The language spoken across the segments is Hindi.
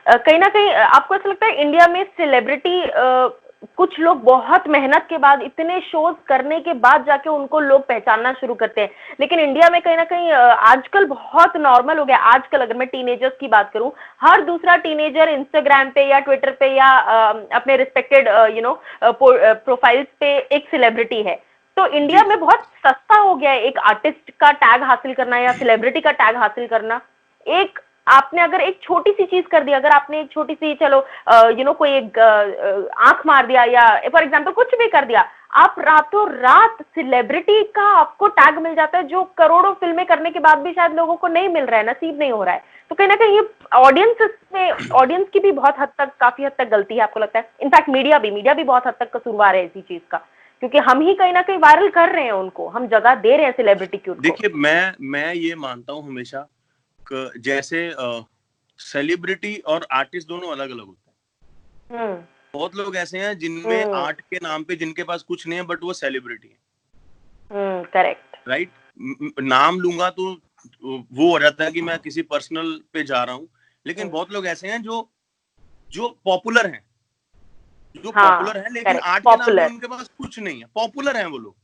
कहीं ना कहीं आपको ऐसा लगता है इंडिया में सेलिब्रिटी, कुछ लोग बहुत मेहनत के बाद, इतने शोज करने के बाद जाके उनको लोग पहचानना शुरू करते हैं, लेकिन इंडिया में कहीं ना कहीं आजकल बहुत नॉर्मल हो गया। आजकल अगर मैं टीनेजर्स की बात करूं, हर दूसरा टीनेजर इंस्टाग्राम पे या ट्विटर पे या अपने रिस्पेक्टेड प्रोफाइल्स पे एक सेलिब्रिटी है। तो इंडिया में बहुत सस्ता हो गया है एक आर्टिस्ट का टैग हासिल करना या सेलिब्रिटी का टैग हासिल करना। एक आपने अगर एक छोटी सी चीज कर दी, अगर आपने एक छोटी सी, चलो कोई एक आंख मार दिया या फॉर एग्जांपल कुछ भी कर दिया, आप रातों रात सेलिब्रिटी का आपको टैग मिल जाता है, जो करोड़ों फिल्में करने के बाद भी शायद लोगों को नहीं मिल रहा है, नसीब नहीं हो रहा है। तो कहीं ना कहीं ये ऑडियंस की भी बहुत हद तक, काफी हद तक गलती है, आपको लगता है? इनफैक्ट मीडिया भी बहुत हद तक कसूरवार है इसी चीज का, क्योंकि हम ही कहीं ना कहीं वायरल कर रहे हैं उनको, हम जगह दे रहे हैं सेलिब्रिटी की उनको। देखिए, मैं ये मानता हूँ हमेशा जैसे सेलिब्रिटी और आर्टिस्ट दोनों अलग अलग होते हैं। बहुत लोग ऐसे हैं जिनमें आर्ट के नाम पे जिनके पास कुछ नहीं है बट वो सेलिब्रिटी है। Correct, right. नाम लूंगा तो वो हो जाता है कि मैं किसी पर्सनल पे जा रहा हूँ, लेकिन बहुत लोग ऐसे हैं जो पॉपुलर हैं, पॉपुलर हैं लेकिन आर्ट के नाम पे उनके पास कुछ नहीं है, पॉपुलर हैं वो लोग।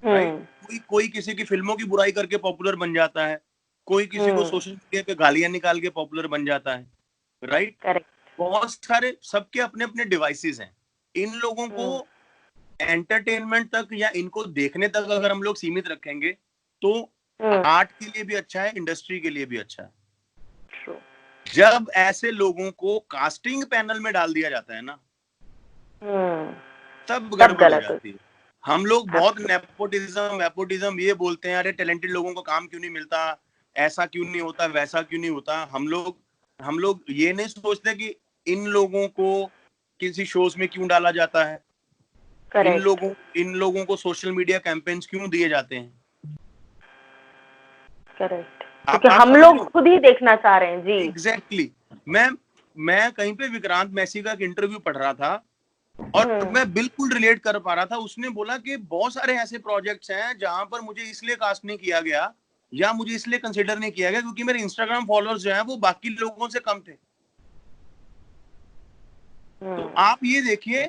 राइट। कोई किसी की फिल्मों की बुराई करके पॉपुलर बन जाता है, कोई किसी को सोशल मीडिया पे गालियां निकाल के पॉपुलर बन जाता है। राइट। करेक्ट, बहुत सारे, सबके अपने अपने डिवाइसेस हैं। इन लोगों को एंटरटेनमेंट तक या इनको देखने तक अगर हम लोग सीमित रखेंगे तो आर्ट के लिए भी अच्छा है, इंडस्ट्री के लिए भी अच्छा है। जब ऐसे लोगों को कास्टिंग पैनल में डाल दिया जाता है ना, तब गड़बड़ हो जाती है। हम लोग बहुत नेपोटिज्म ये बोलते हैं, अरे टैलेंटेड लोगों को काम क्यों नहीं मिलता, ऐसा क्यों नहीं होता, वैसा क्यों नहीं होता। हम लोग ये नहीं सोचते कि इन लोगों को किसी शोज में क्यों डाला जाता है, इन लोगों को सोशल मीडिया कैंपेन्स क्यों दिए जाते हैं। करेक्ट, क्योंकि हम लोग खुद ही देखना चाह रहे हैं। जी, एग्जैक्टली। मैं कहीं पे विक्रांत मैसी का एक इंटरव्यू पढ़ रहा था और मैं बिल्कुल रिलेट कर पा रहा था। उसने बोला कि बहुत सारे ऐसे प्रोजेक्ट्स हैं जहां पर मुझे इसलिए कास्ट नहीं किया गया या मुझे इसलिए कंसिडर नहीं किया गया क्योंकि मेरे इंस्टाग्राम फॉलोअर्स जो हैं वो बाकी लोगों से कम थे। तो आप ये देखिए,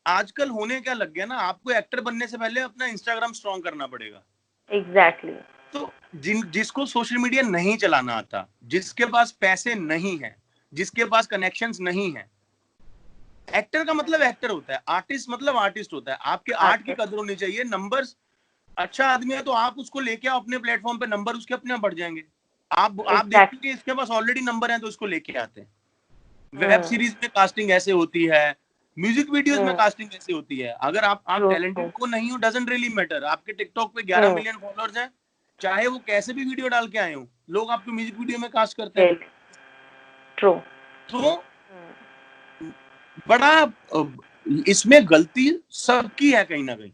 आजकल होने क्या लग गया ना, आपको एक्टर बनने से पहले अपना इंस्टाग्राम स्ट्रॉन्ग करना पड़ेगा। एग्जैक्टली। तो जिसको सोशल मीडिया नहीं चलाना आता, जिसके पास पैसे नहीं है, जिसके पास कनेक्शंस नहीं है, एक्टर का मतलब एक्टर होता है, आर्टिस्ट मतलब आर्टिस्ट होता है। आपके आर्ट की कदर होनी चाहिए। नंबर्स, अच्छा आदमी है तो आप उसको लेके आओ अपने प्लेटफॉर्म पे, नंबर उसके अपने बढ़ जाएंगे। आप देखते हैं इसके पास ऑलरेडी नंबर है तो उसको लेके आते हैं। वेब सीरीज में कास्टिंग ऐसे होती है, म्यूजिक वीडियोस में कास्टिंग ऐसे होती है। अगर आप टैलेंटेड को नहीं हो, डजंट रियली मैटर। आपके टिकटॉक पे 11 मिलियन फॉलोअर्स हैं, चाहे वो कैसे भी वीडियो डाल के आए हो, लोग आपको म्यूजिक वीडियो में कास्ट करते हैं। ट्रू। तो बड़ा इसमें गलती सबकी है कहीं ना कहीं,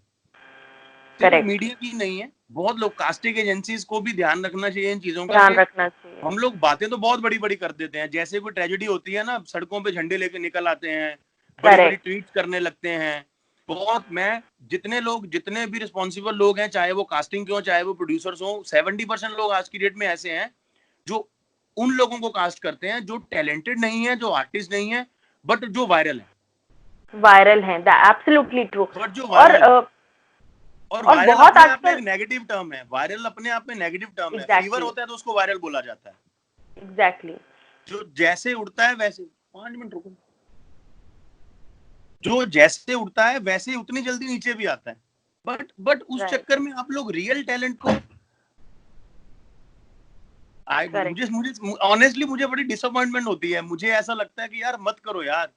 सिर्फ मीडिया की नहीं है। बहुत लोग, कास्टिंग एजेंसीज को भी ध्यान रखना चाहिए इन चीजों का। ध्यान रखना चाहिए। हम लोग बातें तो बहुत बड़ी बड़ी कर देते हैं, जैसे कोई ट्रेजेडी होती है ना, सड़कों पे झंडे लेके निकल आते हैं, बड़ी बड़ी ट्वीट करने लगते हैं। बहुत, मैं जितने भी रिस्पॉन्सिबल लोग हैं, चाहे वो कास्टिंग के हो चाहे वो प्रोड्यूसर्स हो, 70% लोग आज की डेट में ऐसे हैं जो उन लोगों को कास्ट करते हैं जो टैलेंटेड नहीं है, जो आर्टिस्ट नहीं है, बट जो वायरल है। Absolutely true. बट जो वायरल है, और वायरल बहुत अपने आप में एक नेगेटिव टर्म है। वायरल अपने आप में नेगेटिव टर्म है। फीवर होता है तो उसको वायरल बोला जाता है। एग्जैक्टली। जो जैसे उड़ता है वैसे, 5 मिनट रुको, जो जैसे उड़ता है वैसे ही उतनी जल्दी नीचे भी आता है। बट उस चक्कर में आप लोग रियल टैलेंट को, मुझे ऑनेस्टली मुझे बड़ी डिसअपॉइंटमेंट होती है। मुझे ऐसा लगता है कि यार मत करो यार।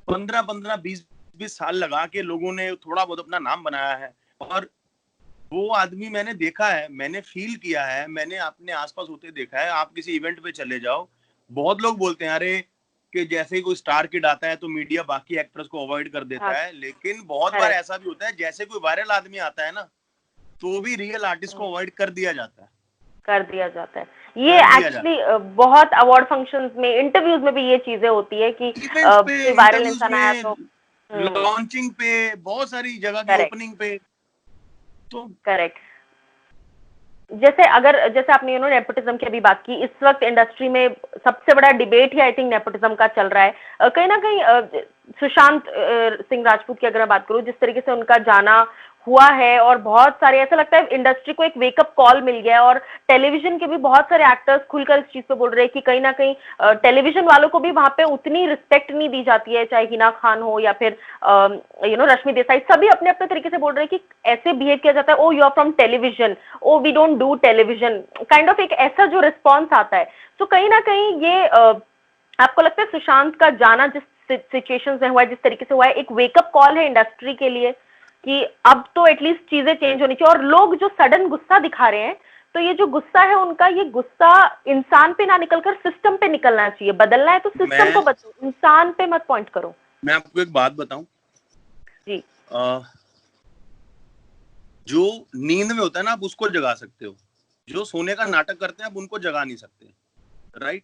15-15, 20-20 साल लगा के लोगों ने थोड़ा बहुत अपना नाम बनाया है, और वो आदमी मैंने देखा है, मैंने फील किया है, मैंने अपने आसपास होते देखा है। आप किसी इवेंट पे चले जाओ, बहुत लोग बोलते हैं अरे कि जैसे ही कोई स्टार किड आता है तो मीडिया बाकी एक्टर्स को अवॉइड कर देता है। लेकिन बहुत बार ऐसा भी होता है, जैसे कोई वायरल आदमी आता है ना, तो भी रियल आर्टिस्ट को अवॉइड कर दिया जाता है। ये एक्चुअली बहुत अवार्ड फंक्शंस में, इंटरव्यूज में भी ये चीजें होती है कि वायरल इंसान आया तो, लॉन्चिंग पे, बहुत सारी जगह की ओपनिंग पे। तो करेक्ट। जैसे अगर जैसे आपने नेपोटिज्म की अभी बात की, इस वक्त इंडस्ट्री में सबसे बड़ा debate he I think nepotism का चल रहा है। कहीं ना कहीं सुशांत सिंह राजपूत की अगर मैं बात करूं, जिस तरीके से उनका जाना हुआ है, और बहुत सारे ऐसा लगता है इंडस्ट्री को एक वेकअप कॉल मिल गया है, और टेलीविजन के भी बहुत सारे एक्टर्स खुलकर इस चीज पे बोल रहे हैं कि कहीं ना कहीं टेलीविजन वालों को भी वहां पे उतनी रिस्पेक्ट नहीं दी जाती है, चाहे हिना खान हो या फिर रश्मि देसाई, सभी अपने अपने तरीके से बोल रहे हैं कि ऐसे बिहेव किया जाता है, oh you are from television, oh we don't do television, kind of एक ऐसा जो रिस्पॉन्स आता है। तो कहीं ना कहीं ये आपको लगता है सुशांत का जाना जिस सिचुएशन में हुआ है, जिस तरीके से हुआ है, एक वेकअप कॉल है इंडस्ट्री के लिए कि अब तो एटलीस्ट चीजें चेंज होनी चाहिए, और लोग जो सडन गुस्सा दिखा रहे हैं, तो ये जो गुस्सा है उनका, ये गुस्सा इंसान पे ना निकलकर सिस्टम पे निकलना चाहिए। बदलना है तो सिस्टम को बदलो, इंसान पे मत पॉइंट करो। मैं आपको एक बात बताऊं जी, जो नींद में होता है ना, आप उसको जगा सकते हो, जो सोने का नाटक करते हैं आप उनको जगा नहीं सकते, राइट?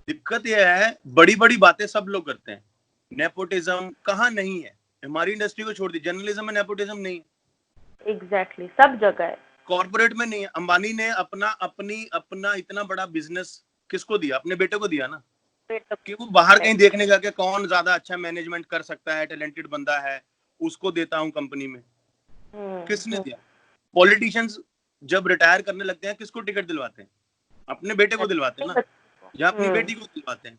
दिक्कत यह है, बड़ी बड़ी बातें सब लोग करते हैं, नेपोटिज्म कहाँ नहीं है? हमारी इंडस्ट्री को छोड़ दी, जर्नलिज्म में नेपोटिज्म नहीं है। एग्जैक्टली, सब जगह है। कॉर्पोरेट में नहीं है। अंबानी ने अपना इतना बड़ा बिजनेस किसको दिया? अपने बेटे को दिया ना, कि वो बाहर कहीं देखने गया कि कौन ज्यादा अच्छा मैनेजमेंट कर सकता है, टैलेंटेड बंदा है, उसको देता हूं कंपनी में। किसने दिया? पॉलिटिशियंस जब रिटायर करने लगते हैं किसको टिकट दिलवाते हैं? अपने बेटे को दिलवाते हैं ना, या अपनी बेटी को दिलवाते हैं।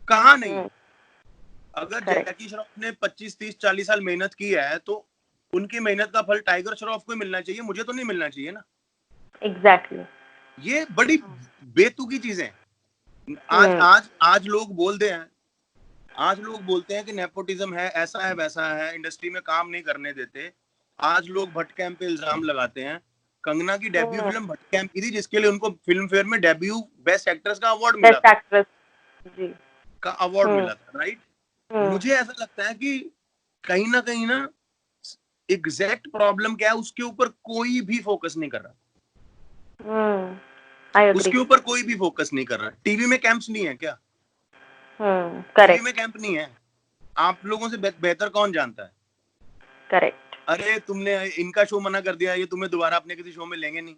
कहाँ नहीं? अगर जैकी श्रॉफ ने 25, 30, 40 साल मेहनत की है, तो उनकी मेहनत का फल टाइगर श्रॉफ को मिलना चाहिए, मुझे तो नहीं मिलना चाहिए ना। एग्जैक्टली। ये बड़ी बेतुकी चीजें। आज लोग बोलते हैं, कि नेपोटिज्म है, ऐसा है वैसा है, इंडस्ट्री में काम नहीं करने देते। आज लोग भट्ट कैंप पे इल्जाम लगाते हैं। कंगना की डेब्यू फिल्म भट्ट कैंप की थी, जिसके लिए उनको फिल्म फेयर में डेब्यू बेस्ट एक्ट्रेस का अवार्ड मिला था। जी, का अवार्ड मिला था, राइट? मुझे ऐसा लगता है कि कहीं ना एग्जैक्ट प्रॉब्लम क्या है, उसके ऊपर कोई भी फोकस नहीं कर रहा। उसके ऊपर कोई भी फोकस नहीं कर रहा। टीवी में कैंप्स नहीं है क्या? टीवी में कैंप नहीं है। आप लोगों से बेहतर कौन जानता है? करेक्ट। अरे तुमने इनका शो मना कर दिया, ये तुम्हें दोबारा अपने किसी शो में लेंगे नहीं।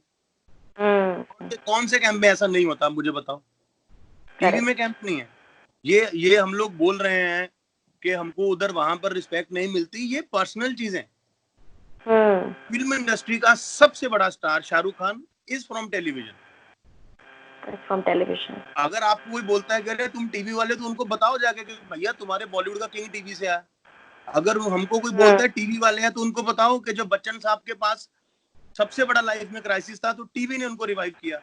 कौन से कैंप में ऐसा नहीं होता, मुझे बताओ। टीवी में कैंप नहीं है। ये हम लोग बोल रहे हैं कि हमको उधर वहां पर रिस्पेक्ट नहीं मिलती, ये पर्सनल चीजें। फिल्म इंडस्ट्री का सबसे बड़ा star Shahrukh Khan is from television. अगर आपको कोई बोलता है कि अरे तुम टीवी वाले, तो उनको बताओ जाके कि भैया तुम्हारे बॉलीवुड का किंग टीवी से आया। अगर हमको कोई बोलता है टीवी वाले हैं, तो उनको बताओ कि जब बच्चन साहब के पास सबसे बड़ा लाइफ में क्राइसिस था, तो टीवी ने उनको रिवाइव किया।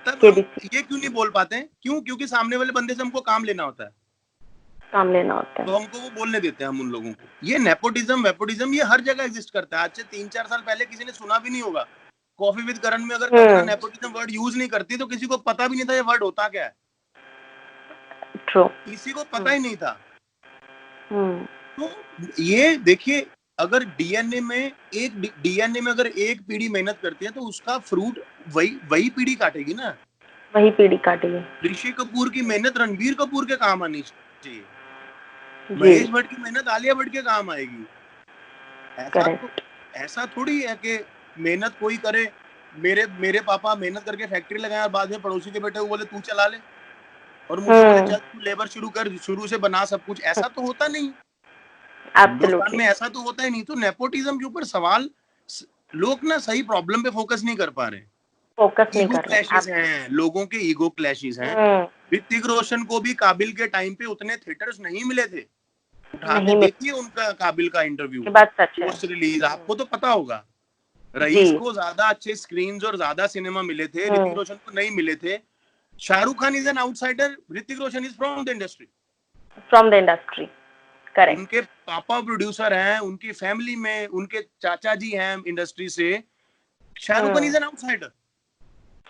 तब ये क्यों नहीं बोल पाते हैं? क्यों? क्योंकि सामने वाले बंदे से हमको काम लेना होता है, तो हमको वो बोलने देते हैं हम उन लोगों को। ये नेपोटिज्म वेपोटिज्म ये हर जगह एग्जिस्ट करता है। आज से 3-4 साल पहले किसी ने सुना भी नहीं होगा। कॉफी विद करण में अगर कंगना नेपोटिज्म वर्ड यूज नहीं करती, तो किसी को पता भी नहीं था ये वर्ड होता क्या है। किसी को पता ही नहीं था। तो ये देखिए, अगर डीएनए में अगर एक पीढ़ी मेहनत करती है, तो उसका फ्रूट वही पीढ़ी काटेगी ना। वही पीढ़ी काटेगी। ऋषि कपूर की मेहनत रणबीर कपूर के काम आनी चाहिए। महेश भट्ट की मेहनत आलिया भट्ट के काम आएगी। ऐसा थोड़ी है कि मेहनत कोई करे। मेरे पापा मेहनत करके फैक्ट्री लगाए और बाद में पड़ोसी के बेटे को बोले तू चला ले, और मुझे बोले चल तू लेबर शुरू कर, शुरू से बना सब कुछ। ऐसा तो होता नहीं। हिंदुस्तान में ऐसा तो होता ही नहीं। तो नेपोटिज्म के ऊपर सवाल, लोग ना सही प्रॉब्लम पे फोकस नहीं कर पा रहे। ईगो क्लैशेस हैं, लोगों के ईगो क्लैशेस हैं। ऋतिक रोशन को भी काबिल के टाइम पे उतने थिएटर्स नहीं मिले थे। उठा के देखिए उनका काबिल का इंटरव्यू, पोस्ट रिलीज, आपको तो पता होगा। रईस को ज्यादा अच्छे स्क्रीन्स और ज्यादा सिनेमा मिले थे, ऋतिक रोशन को नहीं मिले थे। Shahrukh Khan is an outsider, Hrithik Roshan is from the industry. Correct. उनके पापा प्रोड्यूसर हैं, उनकी फैमिली में उनके चाचा जी हैं इंडस्ट्री से। Shahrukh Khan is an outsider.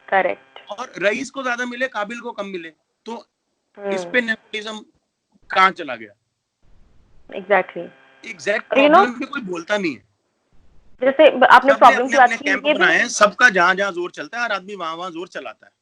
Correct. और रईस को ज्यादा मिले, काबिल को कम मिले। तो इस पे नेपोटिज्म कहाँ चला गया? एग्जैक्ट प्रॉब्लम पे कोई बोलता नहीं है। जैसे आपने प्रॉब्लम की बात की, कैंप बनाए हैं, सबका जहाँ जोर चलता है, हर आदमी वहां जोर चलाता है।